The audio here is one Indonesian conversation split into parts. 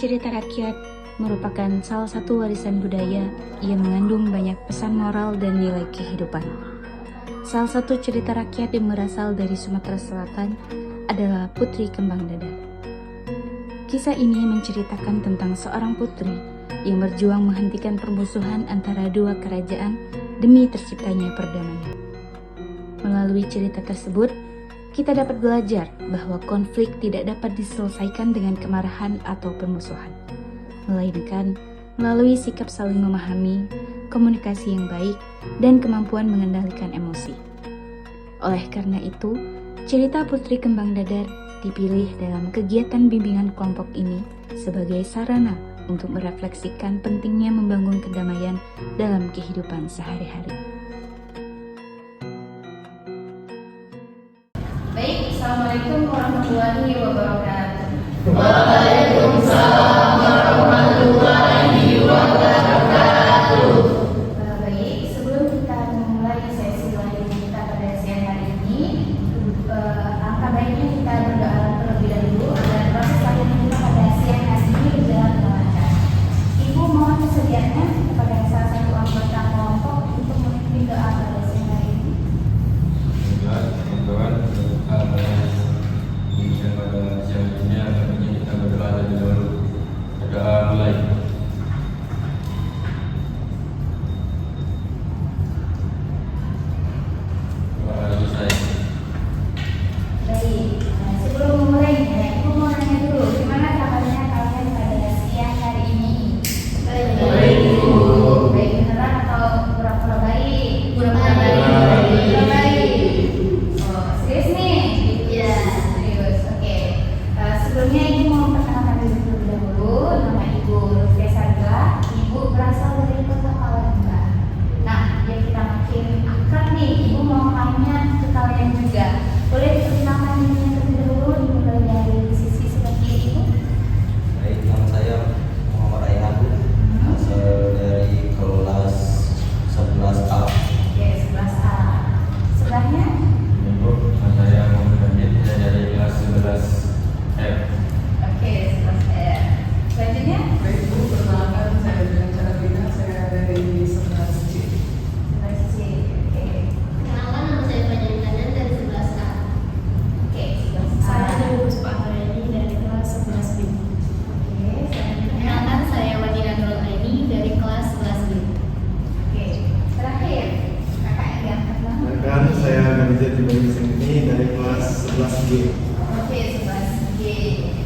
Cerita rakyat merupakan salah satu warisan budaya yang mengandung banyak pesan moral dan nilai kehidupan. Salah satu cerita rakyat yang berasal dari Sumatera Selatan adalah Putri Kembang Dadar. Kisah ini menceritakan tentang seorang putri yang berjuang menghentikan permusuhan antara dua kerajaan demi terciptanya perdamaian. Melalui cerita tersebut, kita dapat belajar bahwa konflik tidak dapat diselesaikan dengan kemarahan atau permusuhan, melainkan melalui sikap saling memahami, komunikasi yang baik, dan kemampuan mengendalikan emosi. Oleh karena itu, cerita Putri Kembang Dadar dipilih dalam kegiatan bimbingan kelompok ini sebagai sarana untuk merefleksikan pentingnya membangun kedamaian dalam kehidupan sehari-hari. Baik, Assalamualaikum warahmatullahi wabarakatuh. Waalaikumsalam warahmatullahi wabarakatuh. Baik, sebelum kita memulai sesi belajar kita pada siang hari ini, angka baiknya kita berdoa terlebih dahulu agar proses belajar kita pada siang hari ini berjalan dengan lancar. Ibu mohon kesediaannya kepada salah satu anggota kelompok untuk memimpin doa pada siang hari ini. Teman-teman, dan pada siang ini kita berdoa terlebih dahulu. Doa mulai. Doa selesai. Baik, sebelum memulai, Ibu mau nanya dulu, gimana kabarnya kalian pada siang hari ini? Baik, Bu. Baik beneran atau pura-pura baik? Pura-pura baik. Pura-pura baik. Oh, serius nih? Iya. Serius, oke. Sebelumnya Ibu mau perkenalkan diri terlebih dahulu. Nama Ibu Lutfi Sarila. Ibu berasal dari kota Palembang. Nah, biar kita makin akrab nih, Ibu mau tanya ke kalian juga. Boleh diperkenalkan dirinya terlebih dahulu, dimulai dari sisi seperti Ibu. Baik, nama saya Muhammad Ayhan, asal dari kelas 11A. Oke, 11A. Sebelahnya? Ibu, saya Muhammad Hamid, saya dari kelas 11F. Oke, 11A. Selanjutnya? Baik Bu, perkenalkan saya dengan cara Bina, saya dari 11C. 11C. Oke. Kenalkan, nama saya Fajar Kanan dari 11A. Oke, 11A. Saya dari Puspa Harani dari kelas 11B. Oke, selanjutnya? Kenalkan, saya Wadina Nurul Aini dari kelas 11B. Oke, terakhir kakak yang pertama. Dan saya Ganjar Dibagi Sendiri dari kelas 11G. Oke, 11G.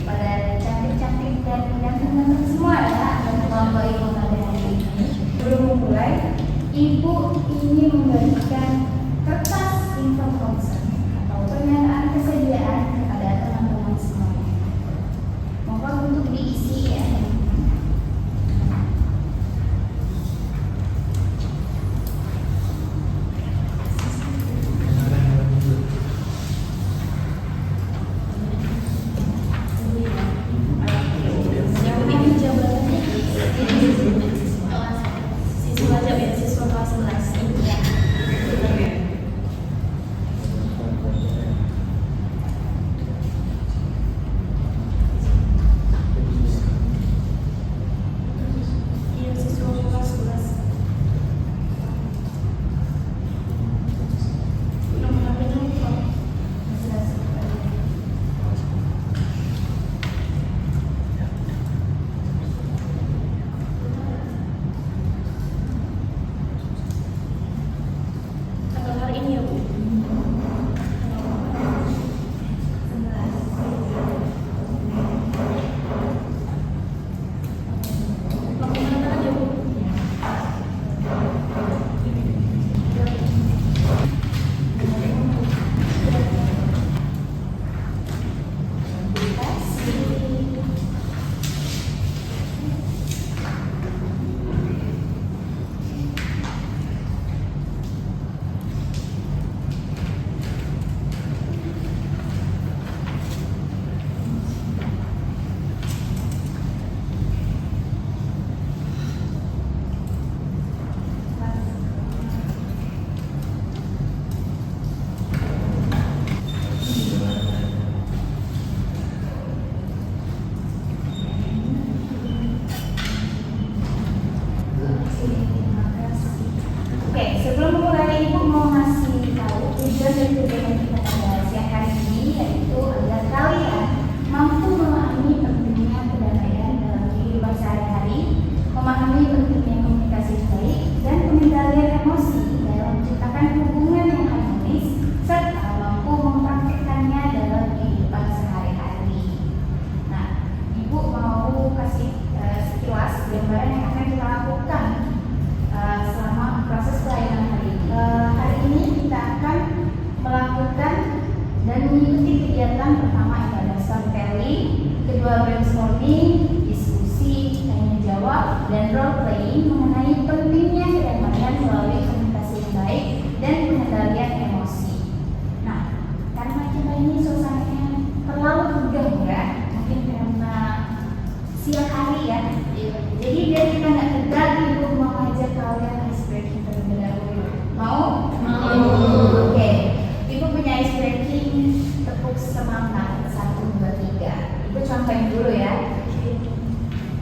Pada cantik-cantik dan ganteng-ganteng semua ya, dan kelompok Ibu pada hari ini. Sebelum memulai, Ibu ingin membagikan kertas info konsen atau pernyataan kesediaan kepada teman-teman semuanya. Mohon untuk diisi ya. Siswa wajib ya, siswa kelas 11. Dua brainstorming, diskusi, tanya jawab, dan role playing mengenai pentingnya kedamaian melalui komunikasi yang baik dan pengendalian emosi. Nah, karena kita ini suasananya terlalu tegang ya, mungkin karena siang hari ya. Jadi biar kita nggak tegang, Ibu mau ngajak kalian ice breaking terlebih dahulu. Mau? Mau. Oke. Ibu punya ice breaking tepuk semangat 1, 2, 3. Ibu contohin dulu ya.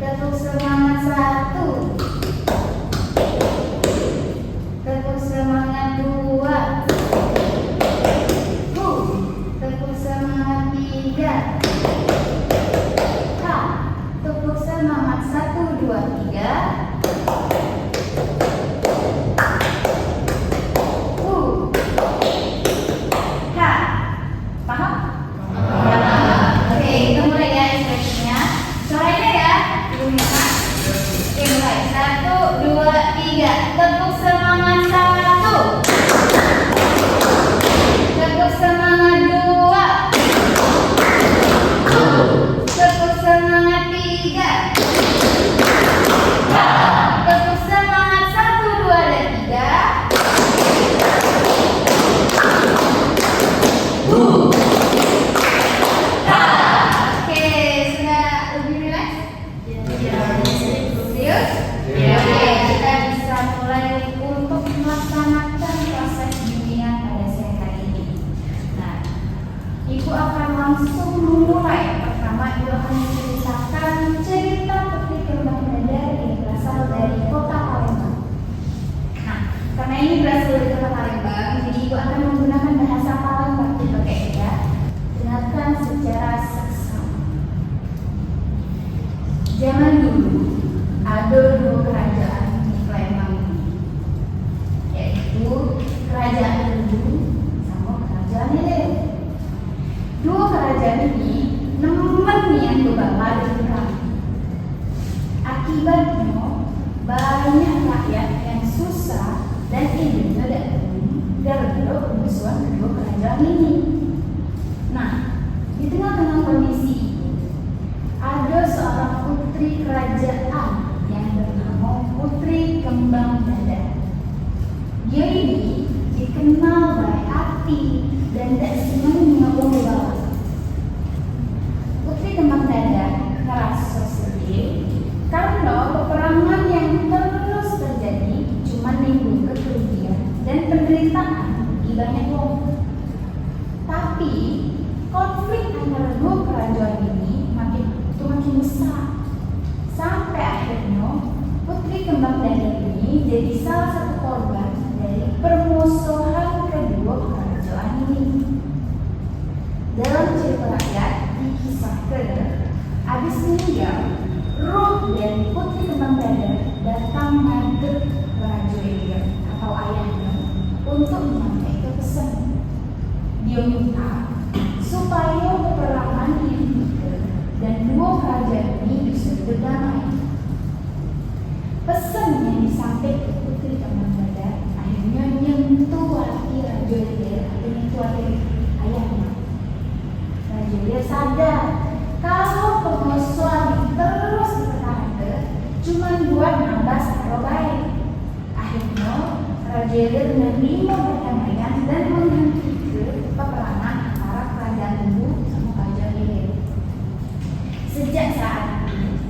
Tepuk semangat 1. Tepuk semangat 2. Tepuk semangat 3. Tepuk semangat 1, 2, 3. Paham? Oke, kita mulai ya ekspresinya. Suaranya ya. Oke, mulai. 1, 2, 3. Tepuk semangat 1. Tepuk semangat 2. Tepuk semangat 3. Tepuk semangat 1, 2, dan 3. Oke, sudah lebih rileks? Serius? Oke, kita bisa mulai untuk melaksanakan proses bimbingan pada siang hari ini. Nah, Ibu akan langsung memulai. Pertama, Ibu akan menceritakan cerita Putri Kembang Dadar yang berasal dari kota Palembang. Nah, karena ini berasal dari kota Palembang, jadi Ibu akan menggunakan bahasa Palembang. Oke ya. Dengarkan secara seksama. Zaman dulu ada 2 kerajaan di Palembang ini, yaitu Kerajaan Lembu sama Kerajaan Lele. 2 kerajaan ini nemen yang berbala dan perang. Akibatnya banyak rakyat yang susah dan hidupnya tidak gara-gara permusuhan kedua kerajaan ini. Nah, di tengah-tengah kondisi itu, ada seorang putri kerajaan yang bernama Putri Kembang Dadar. Dia ini dikenal baik hati dan tak senangnya membawa. Putri Kembang Dadar ngerasa sedih karena peperangan yang terus terjadi cuma menimbulkan kerugian dan penderitaan di banyak orang. Tapi konflik antara 2 kerajaan ini makin besar, sampai akhirnya Putri Kembang Dadar ini jadi salah satu korban dari permusuhan kedua kerajaan ini. Dalam cerita rakyat dikisahkan, habis meninggal, roh dari Putri Kembang Dadar datang ngadep Raja Elir atau ayahnya untuk menyampaikan pesan. Dia minta supaya peperangan dihentikan dan 2 kerajaan ini bisa berdamai. Pesan yang disampaikan Putri Kembang Dadar akhirnya menyentuh hati Raja Elir atau menyentuh hati ayahnya. Raja Elir sadar kalau permusuhan terus dipertahankan cuma buat nambah secara baik. Akhirnya Raja Elir menerima perdamaian dan menghentikan peperangan antara Kerajaan Lembu sama Kerajaan Elir. Sejak saat itu,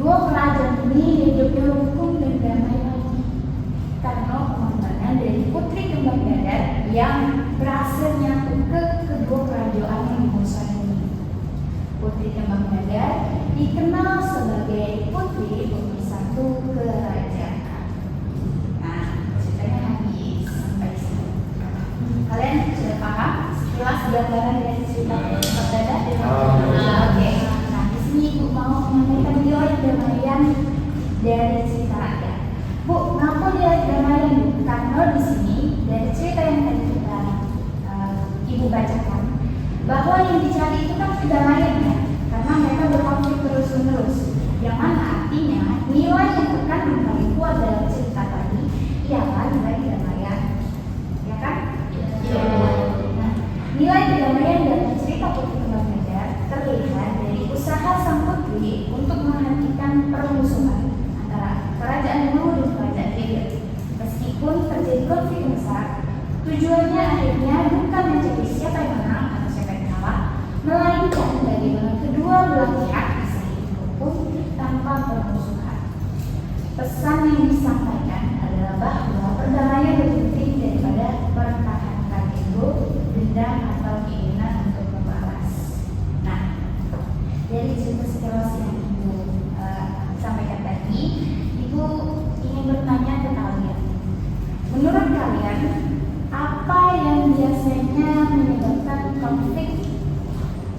2 kerajaan ini hidupnya rukun dan damai lagi karena pengorbanan dari Putri Kembang Dadar yang berhasil nyatu ke kedua kerajaan yang besar ini. Putri Kembang Dadar dikenal sebagai Putri Pemersatu Kerajaan. Nah, ceritanya habis sampai sini. Kalian sudah paham sekilas gambaran dari cerita Kembang Dadar? Oke. Nah, di sini Ibu mau menyampaikan nilai kedamaian dari cerita rakyat. Bu, kenapa nilai kedamaian, Bu? Karena di sini dari cerita yang tadi kita Ibu bacakan, bahwa yang dicari itu kan kedamaian ya, karena mereka berkonflik terus-menerus. Yang mana artinya nilai yang terkandung paling kuat dalam cerita tadi ialah nilai kedamaian, ya kan? Nah, nilai kedamaian dalam cerita Putri Kembang Dadar terlihat dari usaha pesan yang disampaikan adalah bahwa perdamaian lebih penting daripada pertahankan ego, dendam atau keinginan untuk membalas. Nah, dari cerita sekilas yang Ibu sampaikan tadi, Ibu ingin bertanya ke kalian. Menurut kalian, apa yang biasanya menyebabkan konflik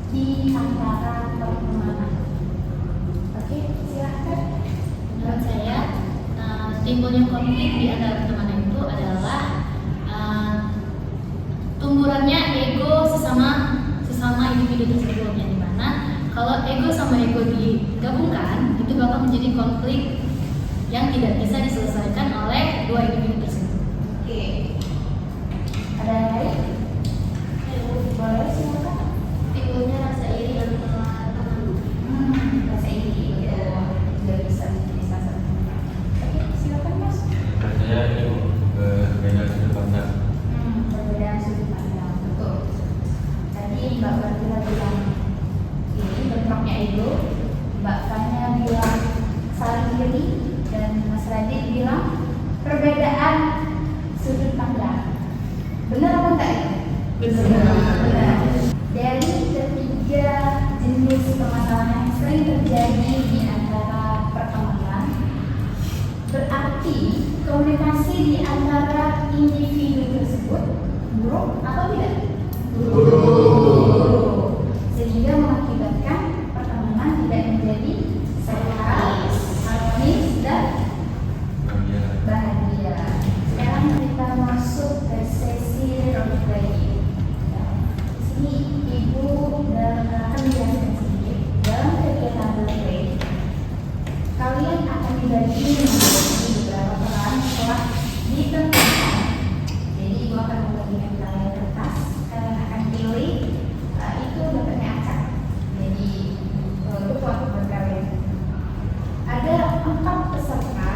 di antara pertemanan? Oke, silakan. Menurut saya, timbulnya konflik di antara pertemanan itu adalah tumburannya ego sesama individu tersebut, yang dimana kalau ego sama ego digabungkan itu bakal menjadi konflik yang tidak bisa diselesaikan oleh dua individu tersebut. Oke. Ada yang lain? Boleh, silakan. Timbulnya rasa iri antara teman. Rasa iri tidak bisa menjadi salah satu. Oke, silakan Mas. Menurut saya ini berbeda sudut pandang. Perbedaan sudut pandang, betul. Tadi Mbak Bartila bilang ini bentroknya ego, Mbak Fanya bilang saling iri, dan Mas Radit bilang perbedaan sudut pandang. Benar apa enggak ya? Benar. Dari ketiga jenis permasalahan yang sering terjadi di antara pertemanan, berarti komunikasi di antara individu tersebut buruk atau tidak? Buruk. Sehingga mengakibatkan pertemanan tidak menjadi sehat, harmonis, dan bahagia. Sekarang kita masuk ke sesi role play. Di sini Ibu akan menjelaskan sedikit dalam kegiatan role play. Kalian akan dibagi menjadi beberapa peran setelah ditentukan. Jadi Ibu akan membagikan kalian kertas. Kalian akan pilih itu dapatnya acak. Jadi itu waktu buat kalian. Ada 4 peserta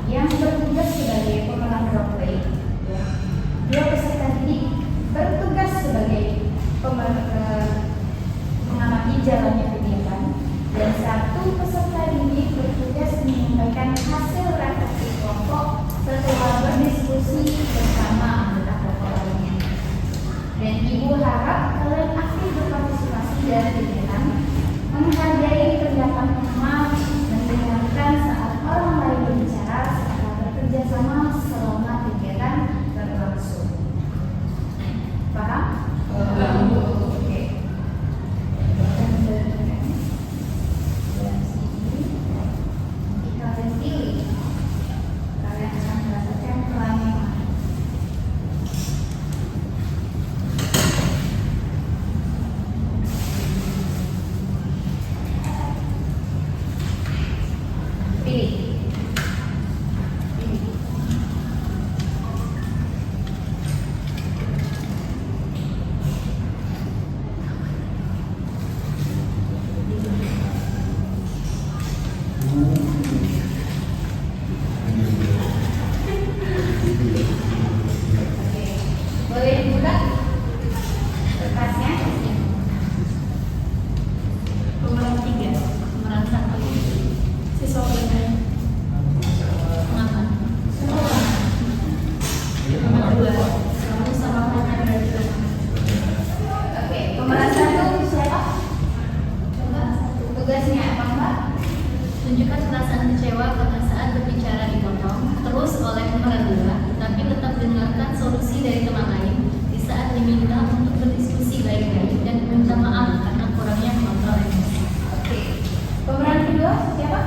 yang bertugas sebagai pemenang role play. 2 peserta didik bertugas sebagai mengamati jalannya kegiatan, dan 1 peserta didik bertugas menyampaikan hasil refleksi kelompok setelah berdiskusi bersama anggota kelompok lainnya. Dan Ibu harap kalian aktif berpartisipasi dalam kegiatan, menghargai pendapat teman, mendengarkan saat orang lain berbicara, serta bekerja sama selama kegiatan berlangsung. Paham? Oke. Kalian pilih. Kalian akan merasakan pelan yang mana? Pilih. Pilih. Oke. Boleh dibuka kertasnya? Pemeran 3, pemeran 1, siswa pelajar. Pengamat. Pemeran 2, kamu sama pacar dari teman. Oke, pemeran 1 siapa? Coba tugasnya apa Mbak? Tunjukkan perasaan kecewa karena saat berbicara dipotong terus oleh pemeran 2, tetapi tetap dengarkan solusi dari teman lain di saat diminta untuk berdiskusi baik-baik dan meminta maaf karena kurangnya kontrol emosi. Oke. Pemeran kedua siapa?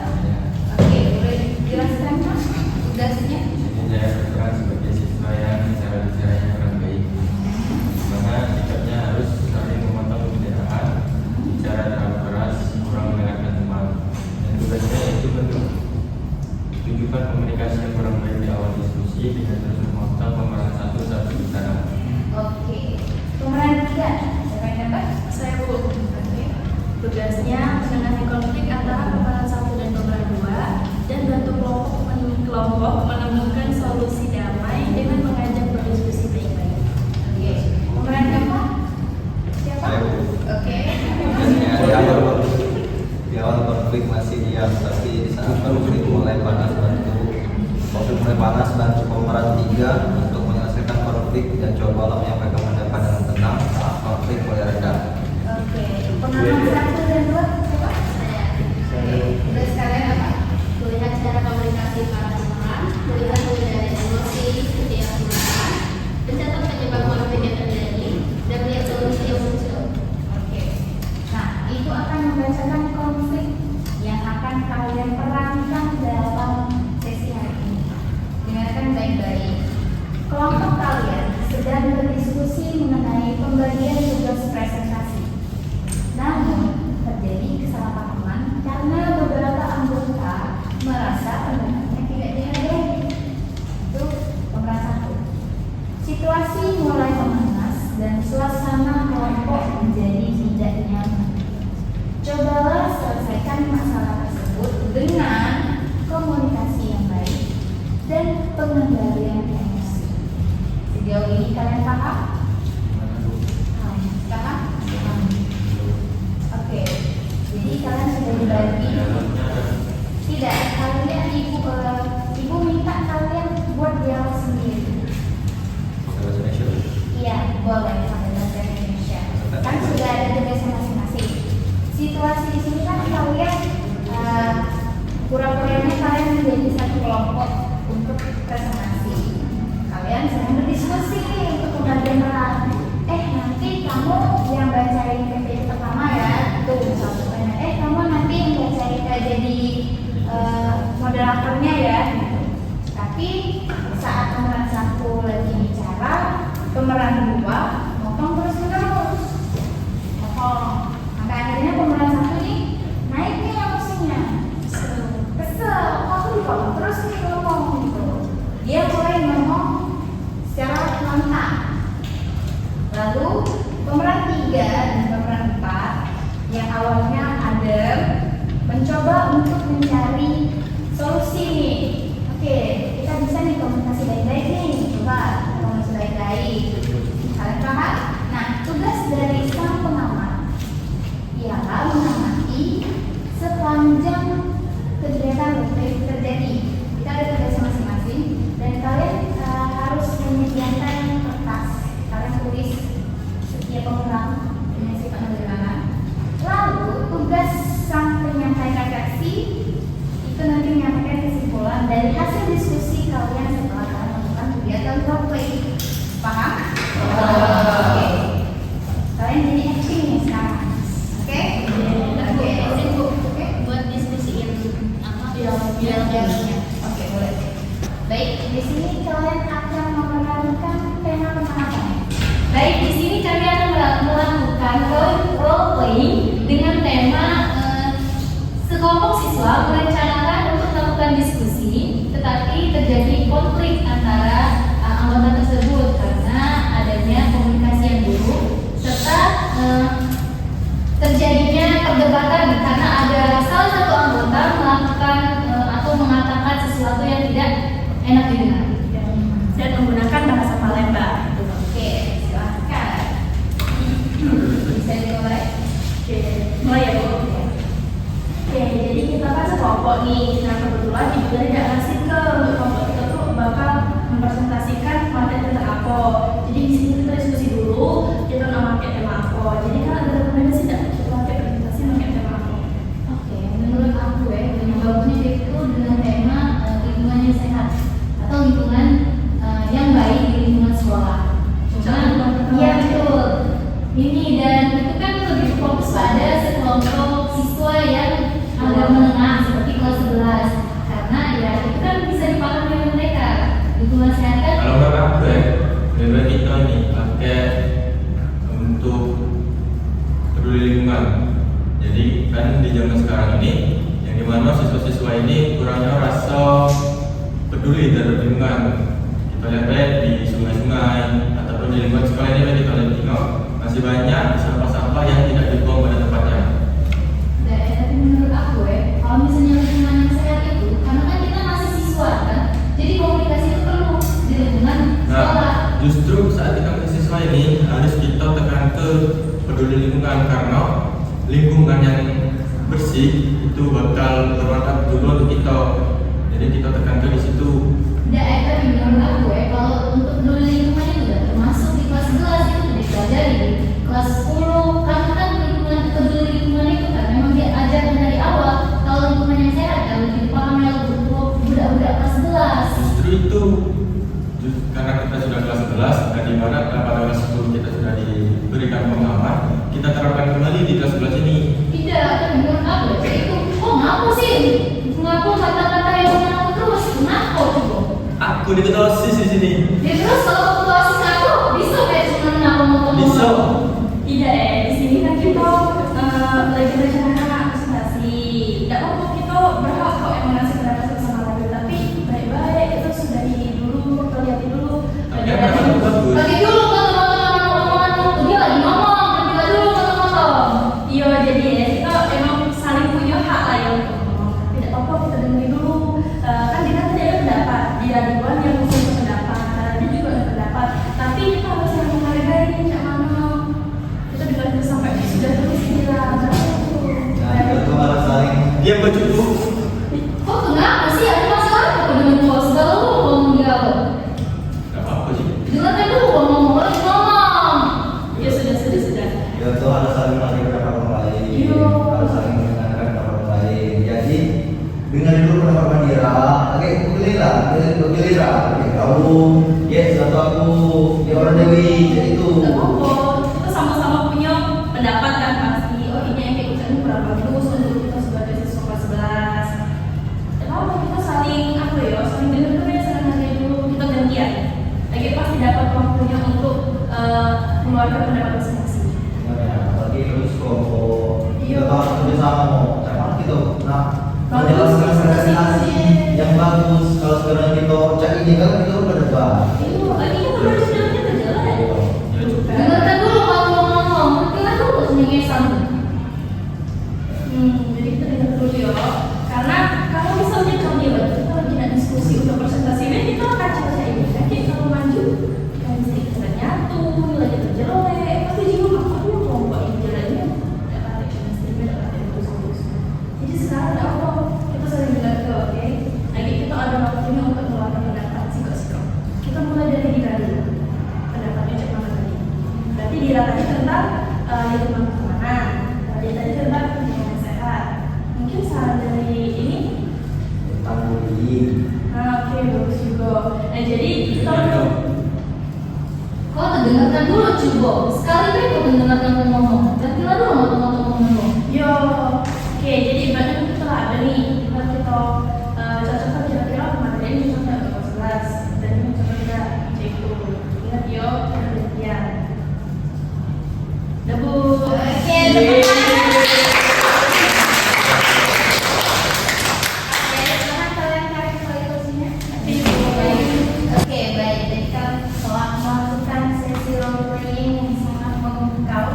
Oke, boleh dijelaskan Mas tugasnya? Jadi saya berperan sebagai siswa yang cara bicaranya kurang baik. Dimana sikapnya harus saling memotong pembicaraan, bicara terlalu keras, kurang mendengarkan teman. Dan tugasnya itu bentuk tunjukkan komunikasi yang kurang baik di awal diskusi dengan terus memotong pemeran 1 saat bicara. Oke. Pemeran 3 siapa yang dapat? Saya Bu. Tugasnya menangani konflik antara pemeran 1 dan pemeran 2 dan bantu kelompok menemukan solusi damai dengan mengajak berdiskusi baik-baik. Oke. Pemeran keempat siapa? Saya, Bu. Oke. Di awal konflik masih diam, tapi saat konflik mulai panas batu, Panas bantu pemeran 3 untuk menyelesaikan konflik dan cobalah menyampaikan pendapat dengan tenang saat konflik mulai reda. Oke, pengalaman 1 dan 2 apa? Terus kalian apa? Melihat cara komunikasi para pemeran, melihat perbedaan emosi setiap pemeran, mencatat penyebab konflik yang terjadi, dan melihat solusi yang muncul. Oke. Nah, itu akan membacakan konflik yang akan kalian perankan dalam sesi hari ini. Dengarkan baik-baik. Kelompok kalian sedang berdiskusi mengenai pembagian tugas presentasi. Namun, terjadi kesalahpahaman karena beberapa anggota merasa pendapatnya tidak dihargai. Itu pemeran 1. Situasi mulai memanas dan suasana kelompok menjadi tidak nyaman. Cobalah selesaikan masalah tersebut dengan komunikasi yang baik dan pengendalian emosi. Sejauh ini kalian paham? Paham? Oke. Jadi kalian sudah dibagi. Tidak, kalian ibu minta kalian buat dialog sendiri. Iya, boleh sampai bahasa Indonesia. Kan sudah ada tugasnya masing-masing. Situasi di sini kan kalian pura-puranya kalian menjadi satu kelompok untuk presentasi. Kalian sedang berdiskusi untuk pembagian peran. Nanti kamu yang bacain PPT pertama ya, itu misalnya. Kamu nanti yang bacain jadi moderatornya ya. Tapi saat pemeran 1 lagi bicara, pemeran 2 ngomong terus menerus. Maka akhirnya pemeran 1 nih naik nih emosinya, kesel, aku dipotong terus nih ngomong gitu. Dia mulai ngomong secara lantang. Lalu pemeran 3 dan pemeran 4 yang awalnya adem mencoba untuk mencari solusi nih. Oke, kita bisa nih komunikasi baik-baik nih. Coba komunikasi baik-baik. Kalian paham? Nah, tugas dari sang pengamat ialah mengamati sepanjang kegiatan yang terjadi. Kita ada tugas masing-masing dan kalian harus menyediakan kertas. Kalian tulis setiap pemeran dengan sifat sederhana. Lalu tugas sang penyampai refleksi itu nanti menyampaikan kesimpulan dari hasil diskusi kalian setelah kalian melakukan kegiatan konflik. Paham? Oke. Kalian jadi acting nih sekarang. Oke? Oke. Buat diskusiin apa? Dialognya. Oke, boleh. Baik, di sini kalian akan memenangkan tema tentang apa? Baik, di sini kami akan melakukan role playing dengan tema sekelompok siswa merencanakan untuk melakukan diskusi, tetapi terjadi konflik antara anggota tersebut karena adanya komunikasi yang buruk serta terjadinya perdebatan karena ada salah satu anggota melakukan atau mengatakan sesuatu yang tidak enak didengar dan menggunakan bahasa Palembang. Oke, silahkan. Bisa dimulai? Mulai ya Bu. Oke, jadi kita kan sekelompok nih. Nah, kebetulan ibu tidak ngasih ke kelompok kita tuh bakal mempresentasikan materi tentang apa. Jadi di sini kita diskusi dulu, kita nggak pakai tema apa. Jadi kan ada rekomendasi tidak kita pakai presentasi pakai tema apa? Oke, menurut aku yang bagusnya itu dengan tema lingkungan yang sehat atau lingkungan yang baik di lingkungan sekolah. Iya betul. Ini dan itu kan lebih fokus pada sekelompok siswa yang agak menengah seperti kelas 11 karena ya itu kan bisa dipahami oleh mereka. Lingkungan sehat kan? Kalau menurut aku lebih kita nih pakai untuk peduli lingkungan. Jadi kan di zaman sekarang ini yang dimana siswa-siswa ini kurangnya rasa peduli terhadap lingkungan. Kita lihat di sungai-sungai ataupun di lingkungan sekolah ini kita lihat tengok masih banyak sampah-sampah yang tidak dibuang pada tempatnya. Tapi menurut aku kalau misalnya lingkungan yang sehat itu karena kan kita masih siswa kan, jadi komunikasi itu perlu di lingkungan sekolah. Nah, justru saat kita siswa ini harus kita tekan ke peduli lingkungan karena lingkungan yang bersih itu bakal bermanfaat dulu untuk kita. Jadi kita tekan ke di situ. Tidak ada menurut aku ya, kalau untuk peduli lingkungan itu udah termasuk di kelas 11 itu udah dipelajari di kelas 10 karena kan lingkungan peduli lingkungan itu kan memang dia ajarkan dari awal kalau lingkungan yang sehat kan lebih dipahami untuk budak-budak kelas 11. Justru itu, karena kita sudah kelas 11 dan di mana pada kelas 10 kita sudah diberikan pemahaman, kita terapkan kembali di kelas 11 ini. Tidak, tapi menurut aku ya itu ngapa sih ngaku kata-kata yang mengaku terus kenapa coba? Aku di ketua OSIS di sini. Ya terus kalau ketua OSIS aku bisa kayak cuma ngomong-ngomong. Bisa. Tidak di sini kan kita lagi rencanakan presentasi. Tidak apa-apa kita berhak kok yang mengasih pendapat bersama lagi, tapi baik-baik kita sudahi dulu, kita lihat dulu. Tapi yang bagus bagus. Lagi dulu kan teman-teman ngomong dia lagi ngomong, berhenti dulu teman-teman. Iya, jadi ya kita emang saling punya hak lah ya untuk ngomong. Tidak apa-apa kita dengerin dulu. Kan dia tadi ada pendapat, dia duluan yang punya pendapat, dia juga ada pendapat. Tapi kita harus yang menghargai macam mana. Kita juga harus sampai sudah tulis lah. Nah, itu harus saling. Dia bercukup. Kok kenapa sih ada masalah apa dengan ketua segala lu ngomong dia lo? Gak apa-apa sih. Dengarkan dulu ngomong lagi ngomong. Ya sudah. Ya itu harus saling menghargai pendapat orang lain. Iya. Harus saling mendengarkan pendapat orang lain. Jadi dengar dulu pendapat Mandira. Oke, pilihlah, pilihlah. Kamu, ya satu aku, ya orang Dewi, ya itu. Tidak apa-apa. Kita sama-sama punya pendapat kan pasti. Oh ini yang kayak ucapan kurang bagus untuk kita sebagai siswa kelas 11. Tidak apa-apa, kita saling apa ya, saling dengar dulu ya, saling hargai dulu. Kita gantian. Lagi pasti dapat waktunya untuk mengeluarkan pendapat masing-masing. Ya, apalagi terus kelompok. Iya. Kita harus bersama mau. Cuman kita, nah, Bagus, menjelaskan presentasi presentasi. yang bagus. Kalau sekarang kita cak ini kan kita udah debat. Itu lagi kita baru jalannya berjalan. Ya cukup. Dengarkan dulu kalau ngomong, dengarkan dulu senyengesan. Jadi kita dengar dulu ya. Karena kalau misalnya kami lagi kita lagi ada diskusi untuk presentasi ini, kita akan baca ini. Nanti kalau maju, kan kita nyatu, lagi terjelek. Tapi juga aku kelompok ini jalannya dapat chemistry, dapat terus. Jadi sekarang ada apa? Kita sering dengar ke, oke? Lagi kita ada waktunya untuk mengeluarkan pendapat sikap-sikap. Kita mulai dari diri dulu. Pendapatnya cek mana tadi? Berarti diri tadi tentang lingkungan pertemanan. Dia tadi tentang lingkungan sehat. Mungkin saran dari ini. Tangguli. Nah, oke, bagus juga. Nah, jadi kita Kau dengarkan dulu coba. Sekali kali kau dengarkan aku ngomong. Gantilah dulu ngomong. yo, oke, jadi ibaratnya kita ada nih, kita cocokkan kira-kira materi ini cocoknya untuk kelas 11 dan ini cocoknya cek dulu. Ingat yo, penelitian. Dah bu. Oke, teman-teman. Silahkan kalian tarik kembali kursinya. Oke, baik. Jadi kan Telah melakukan sesi role playing yang sangat memukau,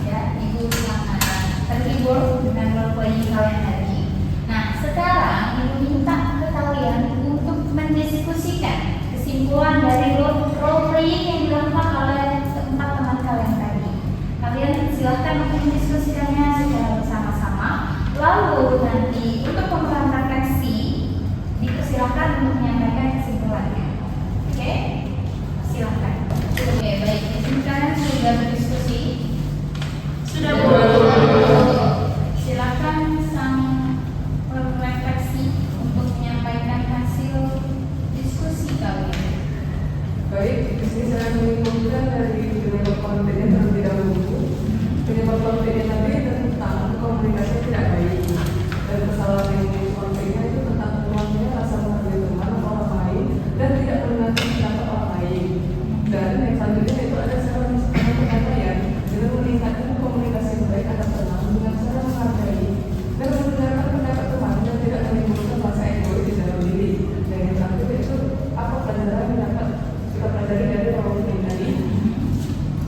ya, Ibu sangat terhibur dengan role playing kalian tadi. Nah, sekarang Ibu minta ke kalian untuk mendiskusikan kesimpulan dari role playing yang dilakukan oleh keempat teman kalian tadi. Kalian silahkan untuk mendiskusikannya secara bersama-sama. Lalu nanti untuk pemeran refleksi dipersilakan untuk menyampaikan kesimpulannya. Oke? Silahkan. oke, baik. Jadi kalian sudah berdiskusi. Sudah bu. Silakan sang refleksi untuk menyampaikan hasil diskusi kalian. Baik, di sini saya menyimpulkan dari penyebab konfliknya terlebih dahulu. Penyebab konfliknya tadi tentang komunikasi tidak baik dan kesalahan yang konfliknya itu tentang kurangnya rasa menghargai teman atau orang lain dan tidak mendengarkan pendapat orang lain. Dan yang selanjutnya itu ada cara penyampaian dengan meningkatkan komunikasi yang baik antar teman dengan cara menghargai dan mendengarkan pendapat teman dan tidak menimbulkan rasa egois di dalam diri. Dan yang terakhir itu apa pelajaran yang dapat kita pelajari dari orang lain tadi.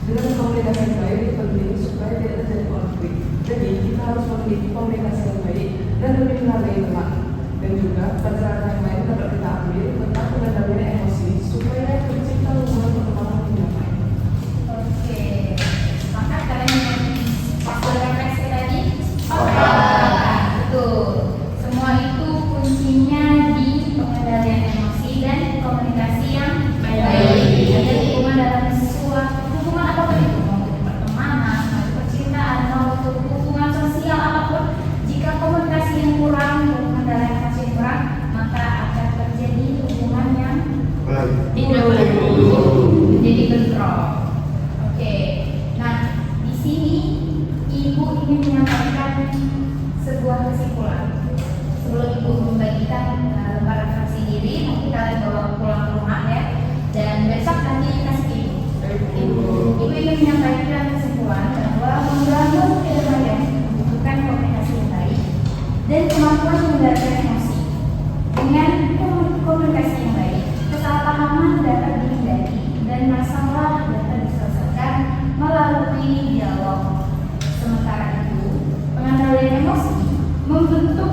Dengan komunikasi yang baik itu penting supaya tidak terjadi konflik. Jadi kita harus memiliki komunikasi yang baik dan lebih menghargai teman. Dan juga pelajaran yang lain dapat kita ambil tentang pengendalian emosi supaya tercipta hubungan pertemanan yang damai. Oke. Maka kalian yang hasil refleksi tadi? Betul. Semua itu kuncinya di pengendalian emosi dan komunikasi lembar refleksi diri, nanti kalian bawa pulang ke rumah ya. Dan besok nanti kasih ke ibu. Ibu ingin menyampaikan kesimpulan bahwa membangun kedamaian membutuhkan komunikasi yang baik dan kemampuan mengendalikan emosi. Dengan komunikasi yang baik, kesalahpahaman dapat dihindari dan masalah dapat diselesaikan melalui dialog. Sementara itu, pengendalian emosi membentuk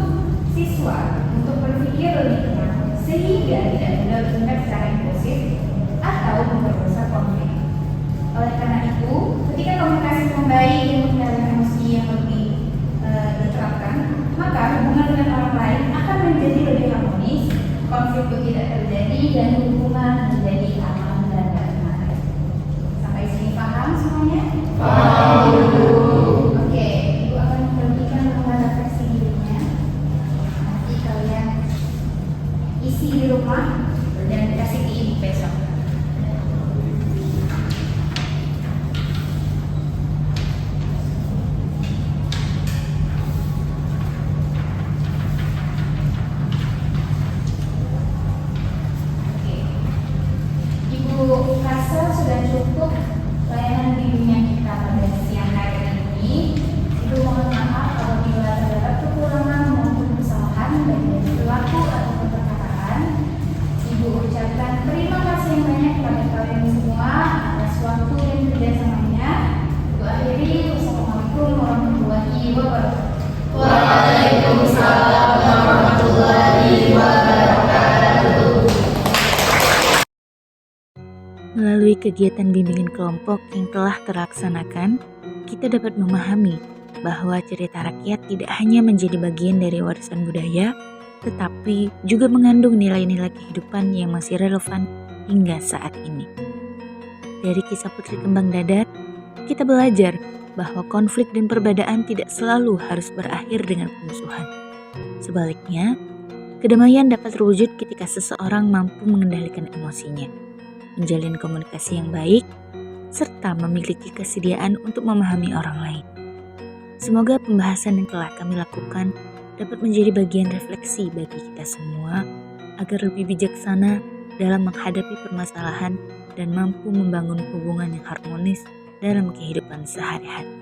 siswa untuk berpikir lebih tenang sehingga tidak mudah bertindak secara impulsif atau memperbesar konflik. Oleh karena itu, ketika komunikasi yang baik dan pengendalian emosi yang lebih diterapkan, maka hubungan dengan orang lain akan menjadi lebih harmonis, konflik pun tidak terjadi, dan hubungan menjadi aman dan damai. Sampai sini paham semuanya? Paham. Oke, Ibu akan membagikan lembar refleksi dirinya. Nanti kalian isi di rumah dan kasih ke Ibu besok. Ibu rasa sudah cukup layanan bimbingan kita pada siang hari ini. Ibu mohon maaf apabila terdapat kekurangan maupun kesalahan baik dari perilaku atau perkataan. Ibu ucapkan terima kasih yang banyak kepada kalian semua atas waktu dan kerjasamanya. Ibu akhiri, wassalamualaikum warahmatullahi wabarakatuh. Waalaikumsalam warahmatullahi wabarakatuh. Melalui kegiatan bimbingan kelompok yang telah terlaksanakan, kita dapat memahami bahwa cerita rakyat tidak hanya menjadi bagian dari warisan budaya, tetapi juga mengandung nilai-nilai kehidupan yang masih relevan hingga saat ini. Dari kisah Putri Kembang Dadar, kita belajar bahwa konflik dan perbedaan tidak selalu harus berakhir dengan permusuhan. Sebaliknya, kedamaian dapat terwujud ketika seseorang mampu mengendalikan emosinya, menjalin komunikasi yang baik, serta memiliki kesediaan untuk memahami orang lain. Semoga pembahasan yang telah kami lakukan dapat menjadi bagian refleksi bagi kita semua agar lebih bijaksana dalam menghadapi permasalahan dan mampu membangun hubungan yang harmonis dalam kehidupan sehari-hari.